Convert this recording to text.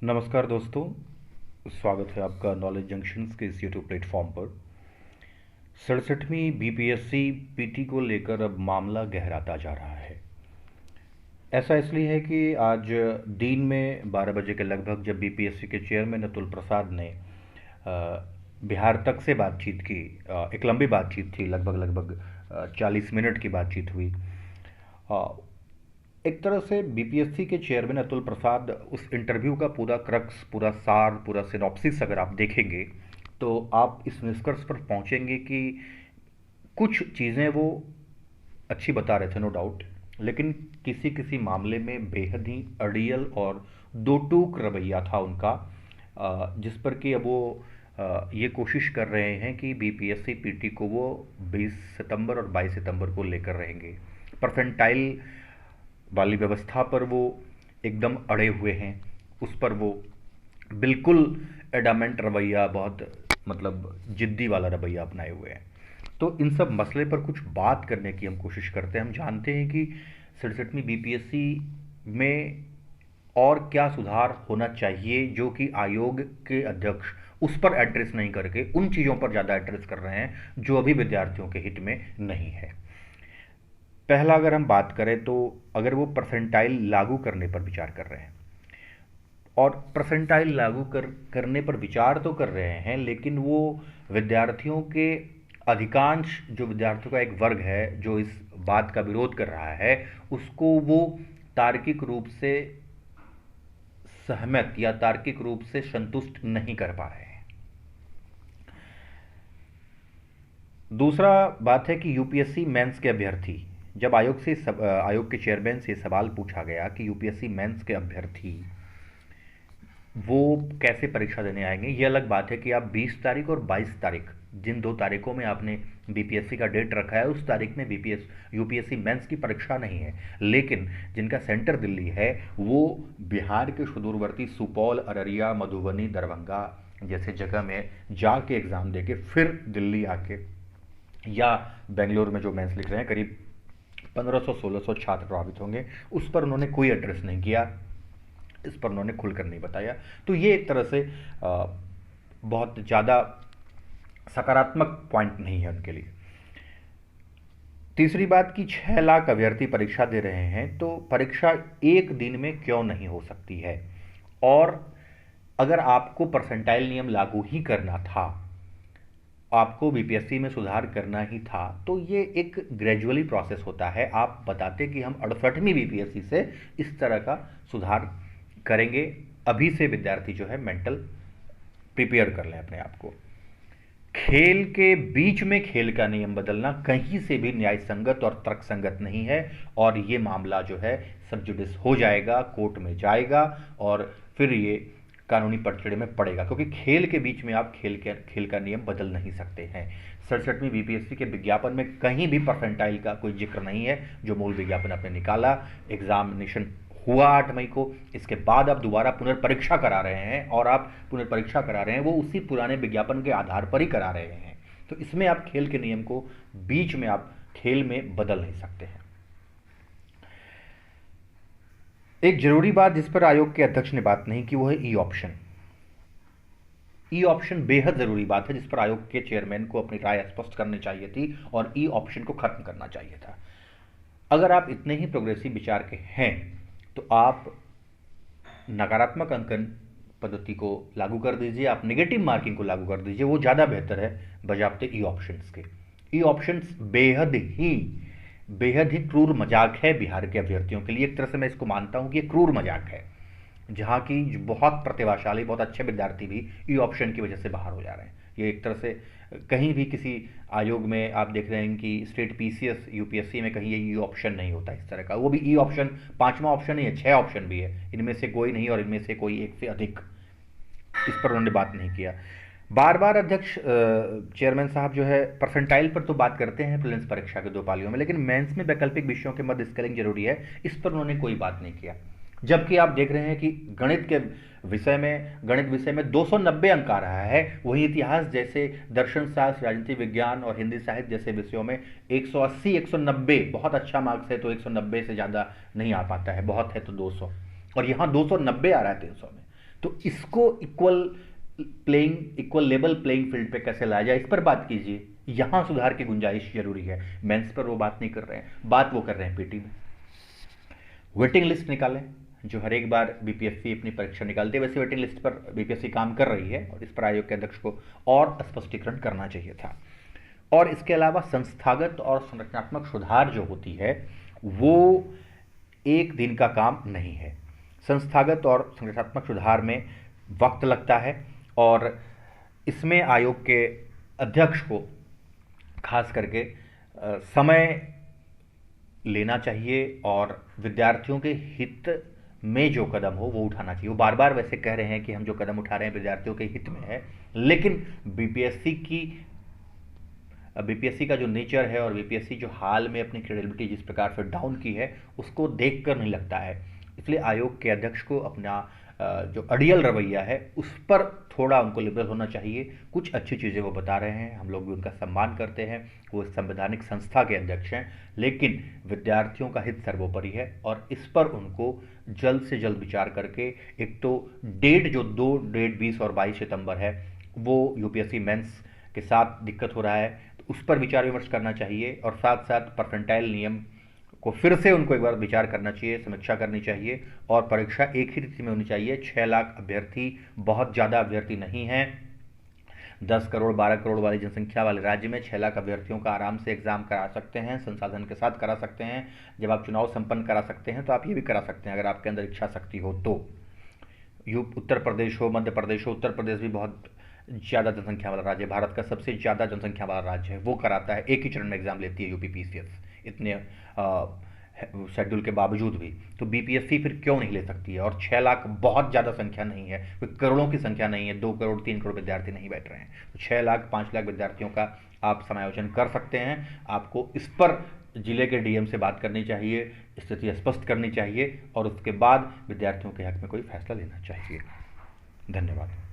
नमस्कार दोस्तों। स्वागत है आपका नॉलेज जंक्शंस के इस यूट्यूब प्लेटफॉर्म पर। 67वीं बीपीएससी पीटी को लेकर अब मामला गहराता जा रहा है। ऐसा इसलिए है कि आज दिन में 12 बजे के लगभग जब बीपीएससी के चेयरमैन अतुल प्रसाद ने बिहार तक से बातचीत की, एक लंबी बातचीत थी, लगभग लगभग 40 मिनट की बातचीत हुई। एक तरह से बीपीएससी के चेयरमैन अतुल प्रसाद उस इंटरव्यू का पूरा क्रक्स, पूरा सार, पूरा सिनॉप्सिस अगर आप देखेंगे तो आप इस निष्कर्ष पर पहुंचेंगे कि कुछ चीज़ें वो अच्छी बता रहे थे, नो डाउट, लेकिन किसी किसी मामले में बेहद ही अड़ियल और दो टूक रवैया था उनका, जिस पर कि अब वो ये कोशिश कर रहे हैं कि बीपीएससी पीटी को वो 20 सितंबर और 22 सितंबर को लेकर रहेंगे। परसेंटाइल वाली व्यवस्था पर वो एकदम अड़े हुए हैं, उस पर वो बिल्कुल एडामेंट रवैया, बहुत मतलब जिद्दी वाला रवैया अपनाए हुए हैं। तो इन सब मसले पर कुछ बात करने की हम कोशिश करते हैं। हम जानते हैं कि 67वीं बीपीएससी में और क्या सुधार होना चाहिए, जो कि आयोग के अध्यक्ष उस पर एड्रेस नहीं करके उन चीज़ों पर ज़्यादा एड्रेस कर रहे हैं जो अभी विद्यार्थियों के हित में नहीं है। पहला अगर हम बात करें तो अगर वो परसेंटाइल लागू करने पर विचार कर रहे हैं, और परसेंटाइल लागू करने पर विचार तो कर रहे हैं, लेकिन वो विद्यार्थियों के अधिकांश, जो विद्यार्थियों का एक वर्ग है जो इस बात का विरोध कर रहा है, उसको वो तार्किक रूप से सहमत या तार्किक रूप से संतुष्ट नहीं कर पा रहे हैं। दूसरा बात है कि यूपीएससी मेंस के अभ्यर्थी, जब आयोग के चेयरमैन से सवाल पूछा गया कि यूपीएससी मेंस के अभ्यर्थी वो कैसे परीक्षा देने आएंगे। ये अलग बात है कि आप 20 तारीख और 22 तारीख, जिन दो तारीखों में आपने बीपीएससी का डेट रखा है, उस तारीख में बीपीएस यूपीएससी मेंस की परीक्षा नहीं है, लेकिन जिनका सेंटर दिल्ली है वो बिहार के सुदूरवर्ती सुपौल, अररिया, मधुबनी, दरभंगा जैसे जगह में जाके एग्ज़ाम देके फिर दिल्ली आके, या बेंगलोर में जो मेंस लिख रहे हैं, करीब 1500-1600 छात्र प्रभावित होंगे, उस पर उन्होंने कोई एड्रेस नहीं किया, इस पर उन्होंने खुलकर नहीं बताया। तो ये एक तरह से बहुत ज़्यादा सकारात्मक पॉइंट नहीं है उनके लिए। तीसरी बात कि 6 लाख अभ्यर्थी परीक्षा दे रहे हैं, तो परीक्षा एक दिन में क्यों नहीं हो सकती है। और अगर आपको परसेंटाइल नियम लागू ही करना था, आपको बीपीएससी में सुधार करना ही था, तो ये एक ग्रेजुअली प्रोसेस होता है। आप बताते कि हम 68वीं बीपीएससी से इस तरह का सुधार करेंगे, अभी से विद्यार्थी जो है मेंटल प्रिपेयर कर लें अपने आप को। खेल के बीच में खेल का नियम बदलना कहीं से भी न्याय संगत और तर्क संगत नहीं है, और ये मामला जो है सब जुडिस हो जाएगा, कोर्ट में जाएगा, और फिर ये कानूनी पटचड़े में पड़ेगा, क्योंकि खेल के बीच में आप खेल का नियम बदल नहीं सकते हैं। 67वीं बीपीएससी के विज्ञापन में कहीं भी परसेंटाइल का कोई जिक्र नहीं है। जो मूल विज्ञापन आपने निकाला, एग्जामिनेशन हुआ 8 मई को, इसके बाद आप दोबारा पुनर्परीक्षा करा रहे हैं, और आप पुनर्परीक्षा करा रहे हैं वो उसी पुराने विज्ञापन के आधार पर ही करा रहे हैं। तो इसमें आप खेल के नियम को बीच में आप खेल में बदल नहीं सकते हैं। एक जरूरी बात जिस पर आयोग के अध्यक्ष ने बात नहीं की वो है ई ऑप्शन। ई ऑप्शन बेहद जरूरी बात है, जिस पर आयोग के चेयरमैन को अपनी राय स्पष्ट करनी चाहिए थी और ई ऑप्शन को खत्म करना चाहिए था। अगर आप इतने ही प्रोग्रेसिव विचार के हैं तो आप नकारात्मक अंकन पद्धति को लागू कर दीजिए, आप नेगेटिव मार्किंग को लागू कर दीजिए, वो ज़्यादा बेहतर है बजाते ई ऑप्शंस के। ई ऑप्शंस बेहद ही क्रूर मजाक है बिहार के अभ्यर्थियों के लिए। एक तरह से मैं इसको मानता हूँ कि ये क्रूर मजाक है, जहाँ की बहुत प्रतिभाशाली, बहुत अच्छे विद्यार्थी भी ई ऑप्शन की वजह से बाहर हो जा रहे हैं। ये एक तरह से कहीं भी किसी आयोग में आप देख रहे हैं कि स्टेट पीसीएस यूपीएससी में कहीं ये ई ऑप्शन नहीं होता इस तरह का, वो भी ई ऑप्शन 5वां ऑप्शन नहीं है, 6 ऑप्शन भी है, इनमें से कोई नहीं और इनमें से कोई एक से अधिक। इस पर उन्होंने बात नहीं किया। बार बार अध्यक्ष चेयरमैन साहब जो है परसेंटाइल पर तो बात करते हैं प्रीलिम्स परीक्षा के 2 पालियों में, लेकिन मेंस में वैकल्पिक विषयों के मध्य स्केलिंग जरूरी है, इस पर उन्होंने कोई बात नहीं किया। जबकि आप देख रहे हैं कि गणित विषय में 290 अंक आ रहा है, वहीं इतिहास जैसे, दर्शन शास्त्र, राजनीति विज्ञान और हिंदी साहित्य जैसे विषयों में 180, 190 बहुत अच्छा मार्क्स है, तो 190 से ज़्यादा नहीं आ पाता है, बहुत है तो 200, और यहाँ 290 आ रहा है 300 में। तो इसको इक्वल लेवल प्लेइंग फील्ड पे कैसे लाया जाए, इस पर बात कीजिए। यहां सुधार की गुंजाइश जरूरी है। मेंस पर वो बात नहीं कर रहे हैं, बात वो कर रहे हैं पीटी में। वेटिंग लिस्ट निकालें, जो हर एक बार बीपीएससी अपनी परीक्षा निकालती है, वैसे वेटिंग लिस्ट पर बीपीएससी काम कर रही है और इस पर आयोग के अध्यक्ष को और स्पष्टीकरण करना चाहिए था। और इसके अलावा संस्थागत और संरचनात्मक सुधार जो होती है वो एक दिन का काम नहीं है। संस्थागत और संरचनात्मक सुधार में वक्त लगता है और इसमें आयोग के अध्यक्ष को खास करके समय लेना चाहिए और विद्यार्थियों के हित में जो कदम हो वो उठाना चाहिए। वो बार बार वैसे कह रहे हैं कि हम जो कदम उठा रहे हैं विद्यार्थियों के हित में है, लेकिन बीपीएससी का जो नेचर है और बीपीएससी जो हाल में अपनी क्रेडिबिलिटी जिस प्रकार से डाउन की है उसको देखकर नहीं लगता है। इसलिए आयोग के अध्यक्ष को अपना जो अड़ियल रवैया है उस पर थोड़ा उनको लिबरल होना चाहिए। कुछ अच्छी चीज़ें वो बता रहे हैं, हम लोग भी उनका सम्मान करते हैं, वो संवैधानिक संस्था के अध्यक्ष हैं, लेकिन विद्यार्थियों का हित सर्वोपरि है और इस पर उनको जल्द से जल्द विचार करके, एक तो डेट जो 20 और 22 सितंबर है वो यूपीएससी मेंस के साथ दिक्कत हो रहा है, तो उस पर विचार विमर्श करना चाहिए और साथ साथ परसेंटाइल नियम को फिर से उनको एक बार विचार करना चाहिए, समीक्षा करनी चाहिए और परीक्षा एक ही तिथि में होनी चाहिए। 6 लाख अभ्यर्थी बहुत ज़्यादा अभ्यर्थी नहीं हैं। 10 करोड़ 12 करोड़ वाली जनसंख्या वाले राज्य में 6 लाख अभ्यर्थियों का आराम से एग्जाम करा सकते हैं, संसाधन के साथ करा सकते हैं। जब आप चुनाव संपन्न करा सकते हैं तो आप ये भी करा सकते हैं अगर आपके अंदर इच्छा शक्ति हो तो। उत्तर प्रदेश हो, मध्य प्रदेश हो, उत्तर प्रदेश भी बहुत ज़्यादा जनसंख्या वाला राज्य है, भारत का सबसे ज़्यादा जनसंख्या वाला राज्य है, वो कराता है, एक ही चरण में एग्जाम लेती है यूपीपीसीएस इतने शेड्यूल के बावजूद भी। तो बीपीएससी फिर क्यों नहीं ले सकती है? और 6 लाख बहुत ज़्यादा संख्या नहीं है, कोई करोड़ों की संख्या नहीं है, 2 करोड़ 3 करोड़ विद्यार्थी नहीं बैठ रहे हैं। तो 6 लाख 5 लाख विद्यार्थियों का आप समायोजन कर सकते हैं। आपको इस पर जिले के डीएम से बात करनी चाहिए, स्थिति स्पष्ट करनी चाहिए और उसके बाद विद्यार्थियों के हक में कोई फैसला लेना चाहिए। धन्यवाद।